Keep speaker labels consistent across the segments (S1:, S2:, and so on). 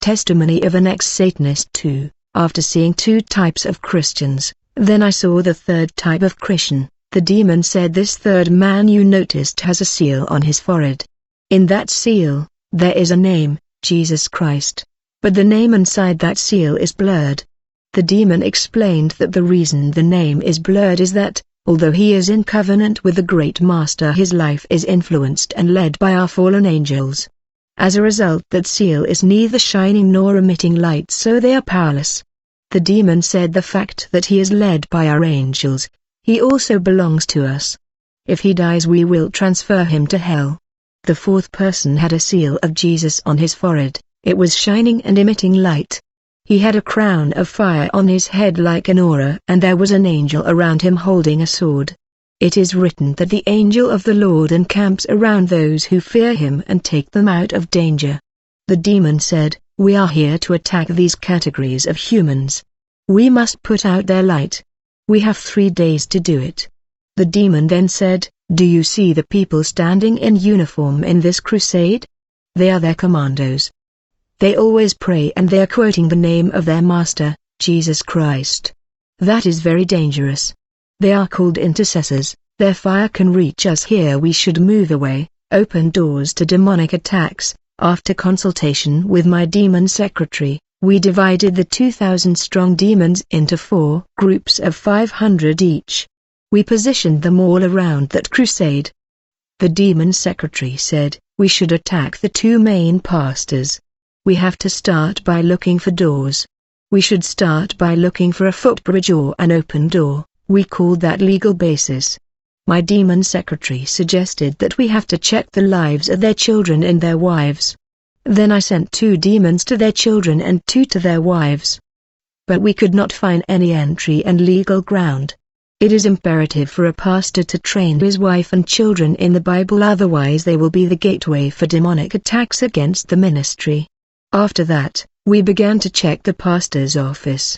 S1: Testimony of an ex-Satanist 2. After seeing two types of Christians, then I saw the third type of Christian. The demon said, this third man you noticed has a seal on his forehead. In that seal, there is a name, Jesus Christ. But the name inside that seal is blurred. The demon explained that the reason the name is blurred is that, although he is in covenant with the great master, his life is influenced and led by our fallen angels. As a result, that seal is neither shining nor emitting light, so they are powerless. The demon said the fact that he is led by our angels, he also belongs to us. If he dies, we will transfer him to hell. The fourth person had a seal of Jesus on his forehead. It was shining and emitting light. He had a crown of fire on his head like an aura, and there was an angel around him holding a sword. It is written that the angel of the Lord encamps around those who fear him and take them out of danger. The demon said, we are here to attack these categories of humans. We must put out their light. We have 3 days to do it. The demon then said, do you see the people standing in uniform in this crusade? They are their commandos. They always pray and they are quoting the name of their master, Jesus Christ. That is very dangerous. They are called intercessors. Their fire can reach us here. We should move away, open doors to demonic attacks. After consultation with my demon secretary, we divided the 2,000-strong demons into 4 groups of 500 each. We positioned them all around that crusade. The demon secretary said, we should attack the 2 main pastors. We have to start by looking for doors. We should start by looking for a footbridge or an open door. We called that legal basis. My demon secretary suggested that we have to check the lives of their children and their wives. Then I sent 2 demons to their children and 2 to their wives. But we could not find any entry and legal ground. It is imperative for a pastor to train his wife and children in the Bible, otherwise they will be the gateway for demonic attacks against the ministry. After that, we began to check the pastor's office.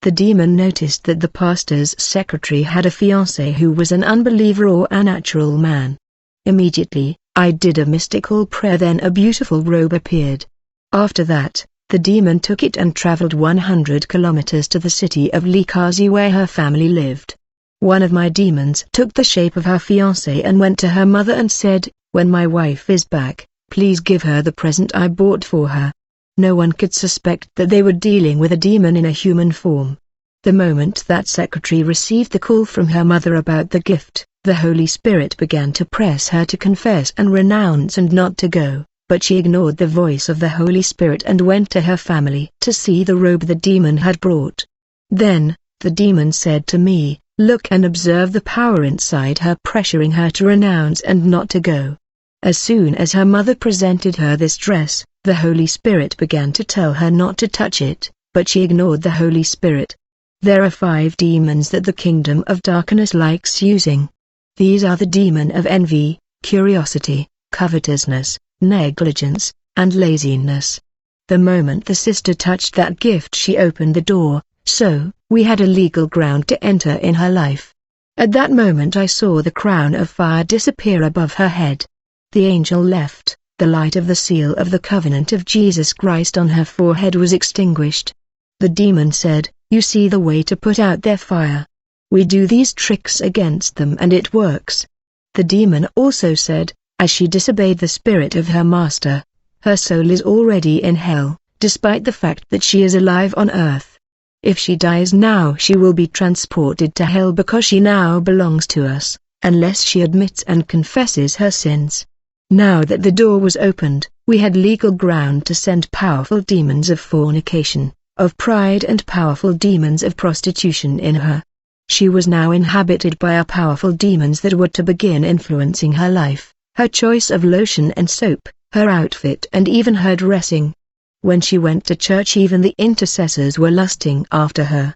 S1: The demon noticed that the pastor's secretary had a fiancé who was an unbeliever or a natural man. Immediately, I did a mystical prayer, then a beautiful robe appeared. After that, the demon took it and traveled 100 kilometers to the city of Likazi where her family lived. One of my demons took the shape of her fiancé and went to her mother and said, when my wife is back, please give her the present I bought for her. No one could suspect that they were dealing with a demon in a human form. The moment that secretary received the call from her mother about the gift, the Holy Spirit began to press her to confess and renounce and not to go, but she ignored the voice of the Holy Spirit and went to her family to see the robe the demon had brought. Then, the demon said to me, look and observe the power inside her pressuring her to renounce and not to go. As soon as her mother presented her this dress, the Holy Spirit began to tell her not to touch it, but she ignored the Holy Spirit. There are 5 demons that the kingdom of darkness likes using. These are the demon of envy, curiosity, covetousness, negligence, and laziness. The moment the sister touched that gift, she opened the door, so we had a legal ground to enter in her life. At that moment I saw the crown of fire disappear above her head. The angel left. The light of the seal of the covenant of Jesus Christ on her forehead was extinguished. The demon said, you see the way to put out their fire. We do these tricks against them and it works. The demon also said, as she disobeyed the spirit of her master, her soul is already in hell, despite the fact that she is alive on earth. If she dies now, she will be transported to hell because she now belongs to us, unless she admits and confesses her sins. Now that the door was opened, we had legal ground to send powerful demons of fornication, of pride and powerful demons of prostitution in her. She was now inhabited by our powerful demons that were to begin influencing her life, her choice of lotion and soap, her outfit and even her dressing. When she went to church, even the intercessors were lusting after her.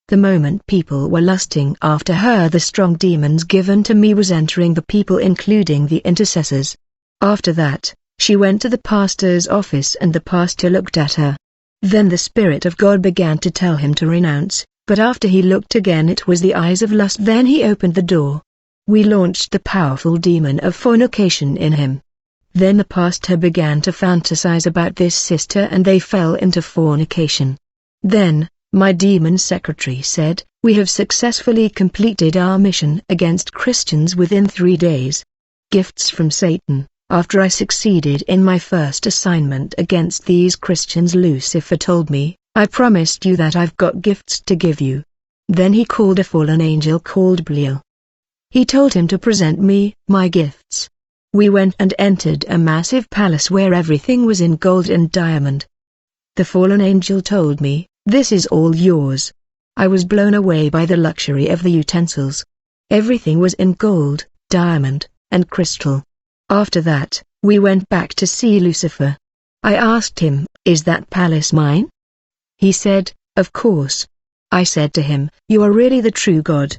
S1: The moment people were lusting after her, the strong demons given to me was entering the people, including the intercessors. After that, she went to the pastor's office and the pastor looked at her. Then the Spirit of God began to tell him to renounce, but after he looked again it was the eyes of lust. Then he opened the door. We launched the powerful demon of fornication in him. Then the pastor began to fantasize about this sister and they fell into fornication. Then, my demon secretary said, "We have successfully completed our mission against Christians within 3 days. Gifts from Satan." After I succeeded in my first assignment against these Christians, Lucifer told me, "I promised you that I've got gifts to give you." Then he called a fallen angel called Peniel. He told him to present me my gifts. We went and entered a massive palace where everything was in gold and diamond. The fallen angel told me, "This is all yours." I was blown away by the luxury of the utensils. Everything was in gold, diamond, and crystal. After that, we went back to see Lucifer. I asked him, "Is that palace mine?" He said, "Of course." I said to him, "You are really the true God."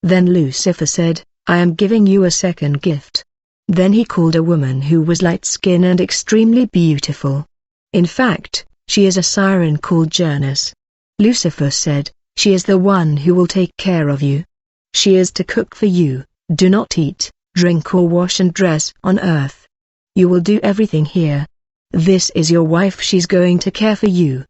S1: Then Lucifer said, "I am giving you a second gift." Then he called a woman who was light-skinned and extremely beautiful. In fact, she is a siren called Janus. Lucifer said, "She is the one who will take care of you. She is to cook for you, do not eat, drink or wash and dress on earth. You will do everything here. This is your wife, she's going to care for you."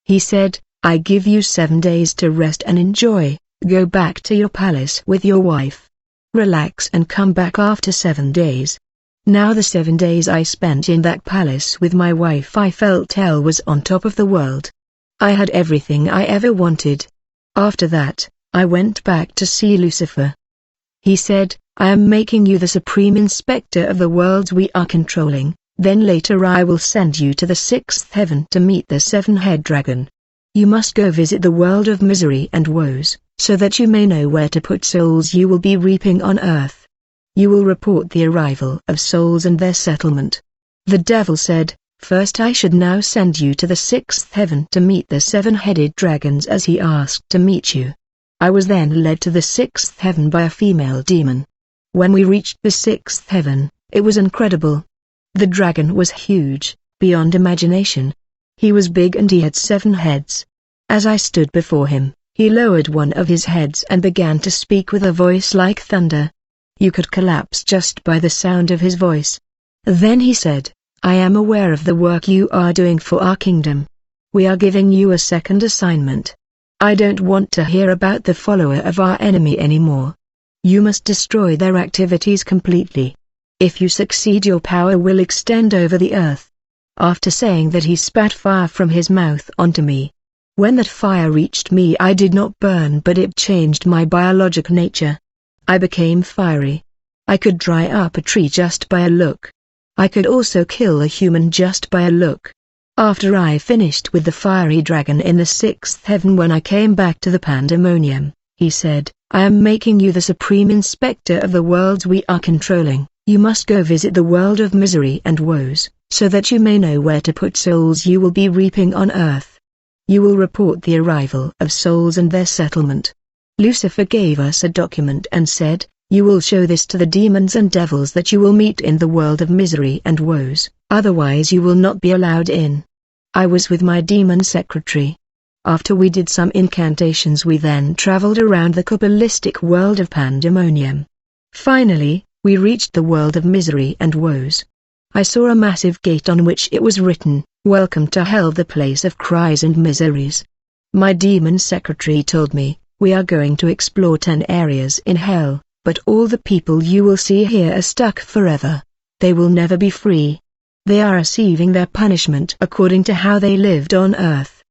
S1: He said, "I give you 7 days to rest and enjoy, go back to your palace with your wife. Relax and come back after 7 days." Now the 7 days I spent in that palace with my wife, I felt hell was on top of the world. I had everything I ever wanted. After that, I went back to see Lucifer. He said, "I am making you the supreme inspector of the worlds we are controlling, then later I will send you to the 6th heaven to meet the 7-head dragon. You must go visit the world of misery and woes, so that you may know where to put souls you will be reaping on earth. You will report the arrival of souls and their settlement." The devil said, "First I should now send you to the 6th heaven to meet the 7-headed dragons as he asked to meet you." I was then led to the 6th heaven by a female demon. When we reached the 6th heaven, it was incredible. The dragon was huge, beyond imagination. He was big and he had 7 heads. As I stood before him, he lowered one of his heads and began to speak with a voice like thunder. You could collapse just by the sound of his voice. Then he said, "I am aware of the work you are doing for our kingdom. We are giving you a second assignment. I don't want to hear about the follower of our enemy anymore. You must destroy their activities completely. If you succeed, your power will extend over the earth." After saying that, he spat fire from his mouth onto me. When that fire reached me, I did not burn, but it changed my biologic nature. I became fiery. I could dry up a tree just by a look. I could also kill a human just by a look. After I finished with the fiery dragon in the 6th heaven, when I came back to the pandemonium, he said, "I am making you the supreme inspector of the worlds we are controlling. You must go visit the world of misery and woes, so that you may know where to put souls you will be reaping on earth. You will report the arrival of souls and their settlement." Lucifer gave us a document and said, "You will show this to the demons and devils that you will meet in the world of misery and woes, otherwise you will not be allowed in." I was with my demon secretary. After we did some incantations, we then traveled around the Kabbalistic world of pandemonium. Finally, we reached the world of misery and woes. I saw a massive gate on which it was written, "Welcome to Hell, the place of cries and miseries." My demon secretary told me, "We are going to explore 10 areas in hell, but all the people you will see here are stuck forever. They will never be free. They are receiving their punishment according to how they lived on earth.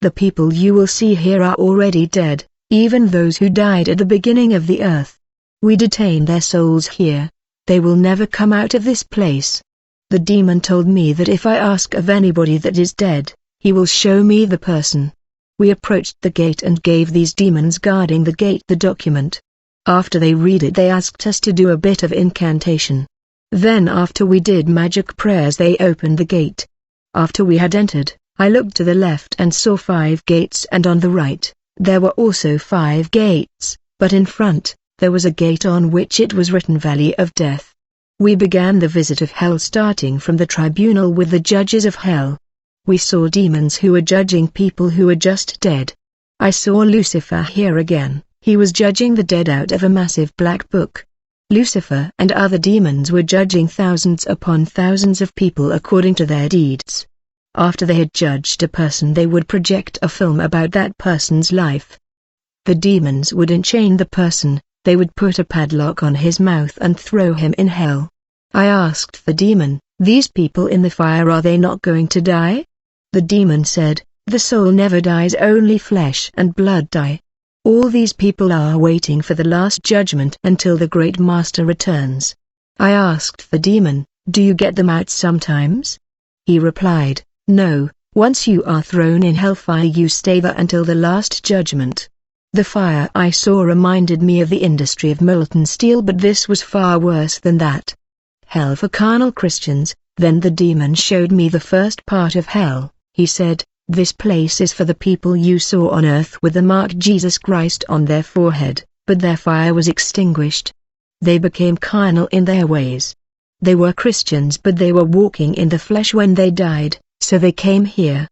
S1: The people you will see here are already dead, even those who died at the beginning of the earth. We detain their souls here. They will never come out of this place." The demon told me that if I ask of anybody that is dead, he will show me the person. We approached the gate and gave these demons guarding the gate the document. After they read it, they asked us to do a bit of incantation. Then after we did magic prayers, they opened the gate. After we had entered, I looked to the left and saw 5 gates, and on the right, there were also 5 gates, but in front, there was a gate on which it was written Valley of Death. We began the visit of hell, starting from the tribunal with the judges of hell. We saw demons who were judging people who were just dead. I saw Lucifer here again. He was judging the dead out of a massive black book. Lucifer and other demons were judging thousands upon thousands of people according to their deeds. After they had judged a person, they would project a film about that person's life. The demons would enchain the person, they would put a padlock on his mouth and throw him in hell. I asked the demon, "These people in the fire, are they not going to die?" The demon said, "The soul never dies, only flesh and blood die. All these people are waiting for the last judgment until the great master returns." I asked the demon, "Do you get them out sometimes?" He replied, "No, once you are thrown in hellfire you stay there until the last judgment." The fire I saw reminded me of the industry of molten steel, but this was far worse than that. Hell for carnal Christians. Then the demon showed me the first part of hell. He said, "This place is for the people you saw on earth with the mark Jesus Christ on their forehead, but their fire was extinguished. They became carnal in their ways. They were Christians but they were walking in the flesh when they died, so they came here."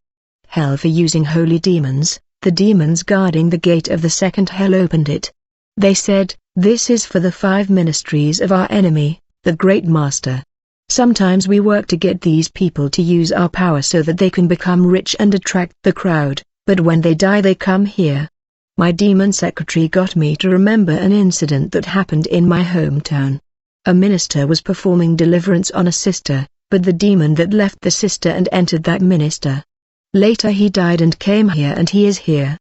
S1: Hell for using holy demons. The demons guarding the gate of the second hell opened it. They said, "This is for the 5 ministries of our enemy, the great master. Sometimes we work to get these people to use our power so that they can become rich and attract the crowd, but when they die they come here." My demon secretary got me to remember an incident that happened in my hometown. A minister was performing deliverance on a sister, but the demon that left the sister and entered that minister. Later he died and came here, and he is here.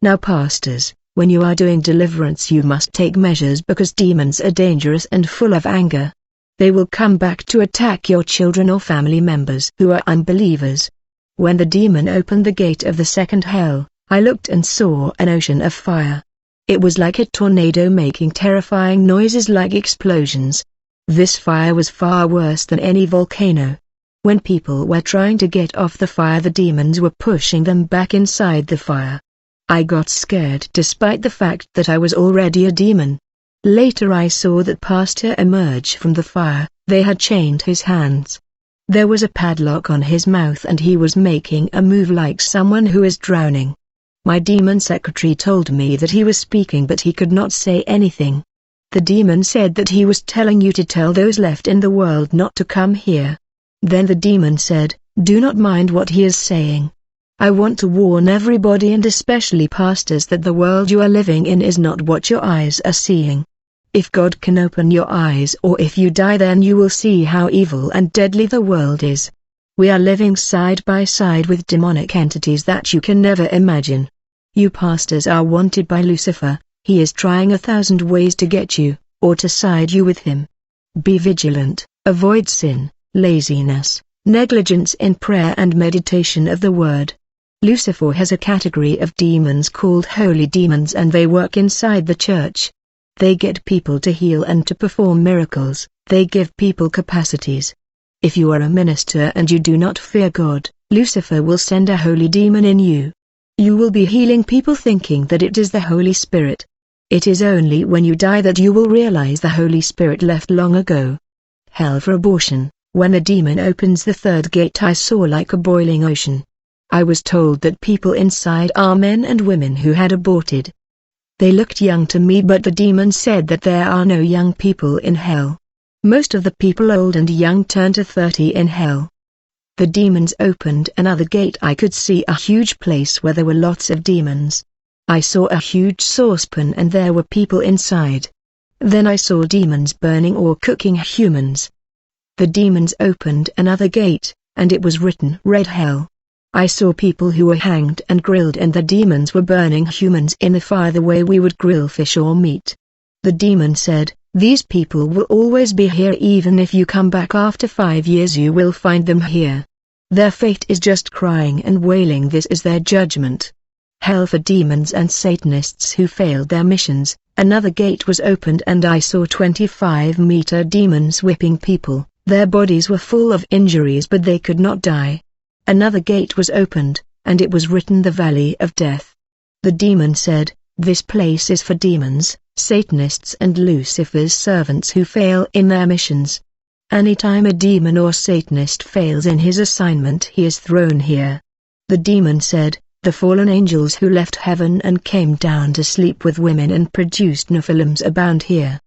S1: Now pastors, when you are doing deliverance you must take measures because demons are dangerous and full of anger. They will come back to attack your children or family members who are unbelievers. When the demon opened the gate of the second hell, I looked and saw an ocean of fire. It was like a tornado making terrifying noises like explosions. This fire was far worse than any volcano. When people were trying to get off the fire, the demons were pushing them back inside the fire. I got scared despite the fact that I was already a demon. Later I saw that pastor emerge from the fire. They had chained his hands. There was a padlock on his mouth and he was making a move like someone who is drowning. My demon secretary told me that he was speaking but he could not say anything. The demon said that he was telling you to tell those left in the world not to come here. Then the demon said, "Do not mind what he is saying. I want to warn everybody and especially pastors that the world you are living in is not what your eyes are seeing. If God can open your eyes, or if you die, then you will see how evil and deadly the world is. We are living side by side with demonic entities that you can never imagine. You pastors are wanted by Lucifer. He is trying 1,000 ways to get you, or to side you with him. Be vigilant, avoid sin, laziness, negligence in prayer and meditation of the word. Lucifer has a category of demons called holy demons, and they work inside the church. They get people to heal and to perform miracles. They give people capacities. If you are a minister and you do not fear God, Lucifer will send a holy demon in you. You will be healing people thinking that it is the Holy Spirit. It is only when you die that you will realize the Holy Spirit left long ago. Hell for abortion. When the demon opens the third gate, I saw like a boiling ocean. I was told that people inside are men and women who had aborted. They looked young to me, but the demon said that there are no young people in hell. Most of the people old and young turn to 30 in hell. The demons opened another gate. I could see a huge place where there were lots of demons. I saw a huge saucepan and there were people inside. Then I saw demons burning or cooking humans. The demons opened another gate, and it was written Red Hell. I saw people who were hanged and grilled, and the demons were burning humans in the fire the way we would grill fish or meat. The demon said, "These people will always be here. Even if you come back after 5 years you will find them here. Their fate is just crying and wailing. This is their judgment." Hell for demons and Satanists who failed their missions. Another gate was opened and I saw 25-meter demons whipping people. Their bodies were full of injuries but they could not die. Another gate was opened, and it was written the Valley of Death. The demon said, "This place is for demons, Satanists and Lucifer's servants who fail in their missions. Anytime a demon or Satanist fails in his assignment he is thrown here." The demon said, "The fallen angels who left heaven and came down to sleep with women and produced Nephilims abound here.